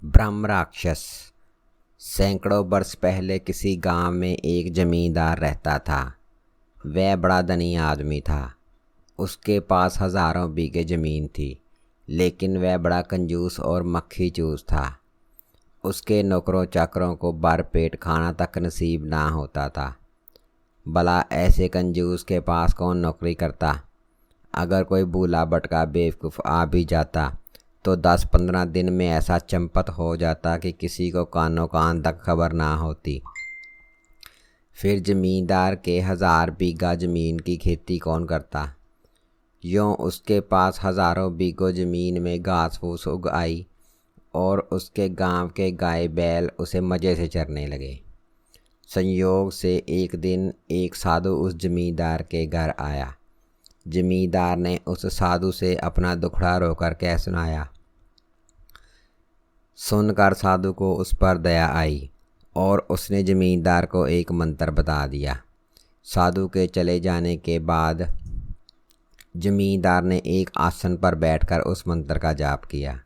ब्रह्म राक्षस। सैकड़ों वर्ष पहले किसी गांव में एक जमींदार रहता था। वह बड़ा धनी आदमी था। उसके पास हजारों बीघे ज़मीन थी, लेकिन वह बड़ा कंजूस और मक्खी चूस था। उसके नौकरों चाकरों को भरपेट खाना तक नसीब ना होता था। भला ऐसे कंजूस के पास कौन नौकरी करता। अगर कोई भूला भटका बेवकूफ़ आ भी जाता तो 10-15 दिन में ऐसा चंपत हो जाता कि किसी को कानों कान तक खबर ना होती। फिर जमींदार के 1000 बीघा ज़मीन की खेती कौन करता। यूँ उसके पास हज़ारों बीघों ज़मीन में घास फूस उग आई और उसके गांव के गाय बैल उसे मज़े से चरने लगे। संयोग से एक दिन एक साधु उस जमींदार के घर आया। जमींदार ने उस साधु से अपना दुखड़ा रोकर कह सुनाया। सुनकर साधु को उस पर दया आई और उसने जमींदार को एक मंत्र बता दिया। साधु के चले जाने के बाद जमींदार ने एक आसन पर बैठकर उस मंत्र का जाप किया।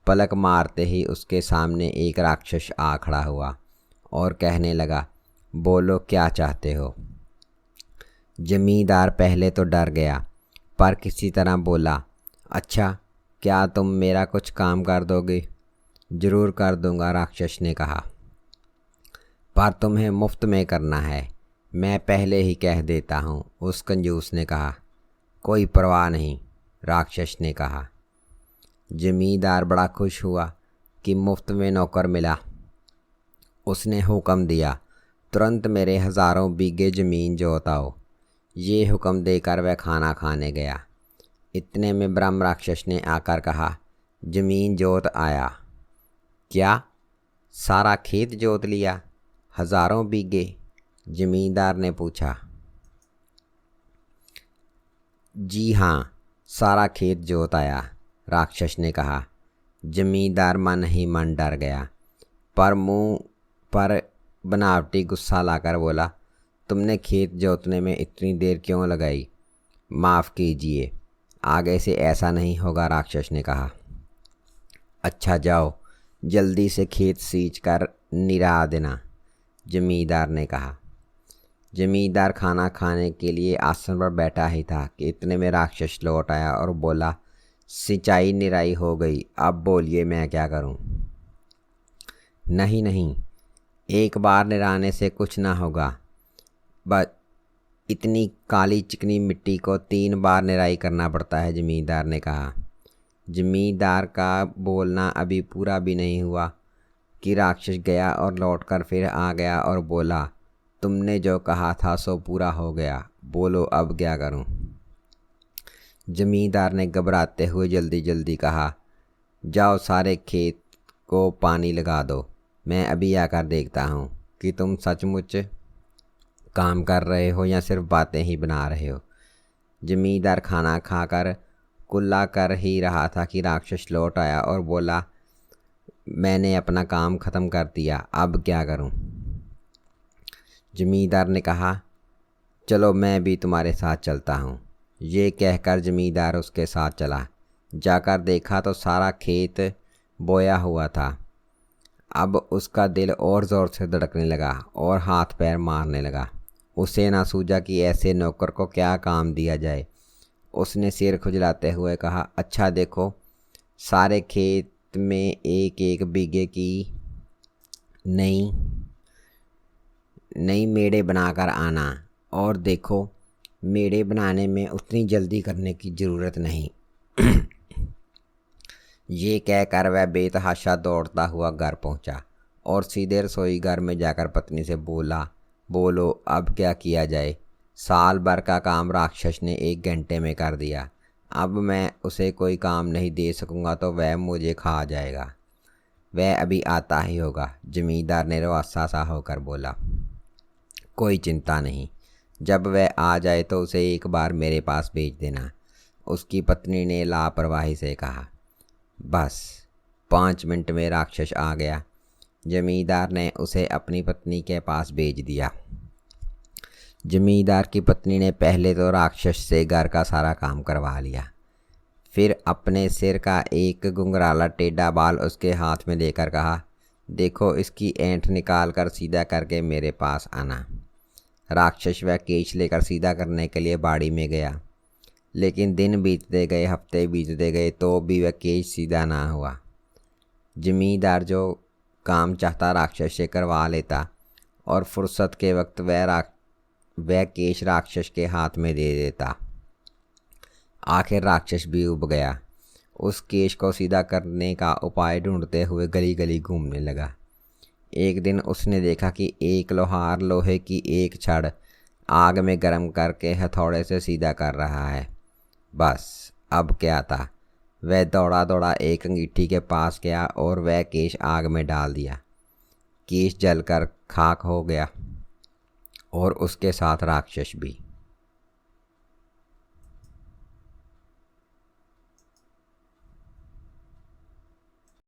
पलक मारते ही उसके सामने एक राक्षस आ खड़ा हुआ और कहने लगा, बोलो क्या चाहते हो। जमींदार पहले तो डर गया, पर किसी तरह बोला, अच्छा क्या तुम मेरा कुछ काम कर दोगे। जरूर कर दूंगा, राक्षस ने कहा, पर तुम्हें मुफ्त में करना है। मैं पहले ही कह देता हूँ, उस कंजूस ने कहा। कोई परवाह नहीं, राक्षस ने कहा। जमींदार बड़ा खुश हुआ कि मुफ्त में नौकर मिला। उसने हुक्म दिया, तुरंत मेरे हजारों बीघे ज़मीन जोताओ। ये हुक्म देकर वह खाना खाने गया। इतने में ब्रह्म राक्षस ने आकर कहा, ज़मीन जोत आया। क्या सारा खेत जोत लिया? हजारों बीघे? जमींदार ने पूछा। जी हाँ, सारा खेत जोत आया, राक्षस ने कहा। जमींदार मन ही मन डर गया, पर मुंह पर बनावटी गुस्सा लाकर बोला, तुमने खेत जोतने में इतनी देर क्यों लगाई? माफ़ कीजिए, आगे से ऐसा नहीं होगा, राक्षस ने कहा। अच्छा जाओ, जल्दी से खेत सींच कर निरा देना, जमींदार ने कहा। जमींदार खाना खाने के लिए आसन पर बैठा ही था कि इतने में राक्षस लौट आया और बोला, सिंचाई निराई हो गई, अब बोलिए मैं क्या करूं। नहीं नहीं, एक बार निराने से कुछ ना होगा। बस इतनी काली चिकनी मिट्टी को 3 बार निराई करना पड़ता है, जमींदार ने कहा। जमींदार का बोलना अभी पूरा भी नहीं हुआ कि राक्षस गया और लौटकर फिर आ गया और बोला, तुमने जो कहा था सो पूरा हो गया, बोलो अब क्या करूं। जमींदार ने घबराते हुए जल्दी जल्दी कहा, जाओ सारे खेत को पानी लगा दो। मैं अभी आकर देखता हूं कि तुम सचमुच काम कर रहे हो या सिर्फ बातें ही बना रहे हो। जमींदार खाना खाकर कुल्ला कर ही रहा था कि राक्षस लौट आया और बोला, मैंने अपना काम ख़त्म कर दिया, अब क्या करूं। जमींदार ने कहा, चलो मैं भी तुम्हारे साथ चलता हूं। ये कहकर जमींदार उसके साथ चला। जाकर देखा तो सारा खेत बोया हुआ था। अब उसका दिल और ज़ोर से धड़कने लगा और हाथ पैर मारने लगा। उसे ना सूझा कि ऐसे नौकर को क्या काम दिया जाए। उसने सिर खुजलाते हुए कहा, अच्छा देखो, सारे खेत में 1-1 बीघे की नई मेड़े बनाकर आना, और देखो मेड़े बनाने में उतनी जल्दी करने की ज़रूरत नहीं। ये कहकर वह बेतहाशा दौड़ता हुआ घर पहुंचा और सीधे रसोई घर में जाकर पत्नी से बोला, बोलो अब क्या किया जाए। साल भर का काम राक्षस ने 1 घंटे में कर दिया। अब मैं उसे कोई काम नहीं दे सकूंगा तो वह मुझे खा जाएगा। वह अभी आता ही होगा, जमींदार ने रुआसा सा होकर बोला। कोई चिंता नहीं, जब वह आ जाए तो उसे एक बार मेरे पास भेज देना, उसकी पत्नी ने लापरवाही से कहा। बस 5 मिनट में राक्षस आ गया। जमींदार ने उसे अपनी पत्नी के पास भेज दिया। जमींदार की पत्नी ने पहले तो राक्षस से घर का सारा काम करवा लिया। फिर अपने सिर का एक घुंघराला टेढ़ा बाल उसके हाथ में लेकर कहा, देखो इसकी ऐंठ निकाल कर सीधा करके मेरे पास आना। राक्षस वह केश लेकर सीधा करने के लिए बाड़ी में गया, लेकिन दिन बीतते गए, हफ्ते बीतते गए, तो भी वह केश सीधा ना हुआ। जमींदार जो काम चाहता राक्षस से करवा लेता और फुर्सत के वक्त वह केश राक्षस के हाथ में दे देता। आखिर राक्षस भी उब गया। उस केश को सीधा करने का उपाय ढूंढते हुए गली गली घूमने लगा। एक दिन उसने देखा कि एक लोहार लोहे की एक छड़ आग में गर्म करके हथौड़े से सीधा कर रहा है। बस अब क्या था, वह दौड़ा दौड़ा एक अंगीठी के पास गया और वह केश आग में डाल दिया। केश जलकर खाक हो गया और उसके साथ राक्षस भी।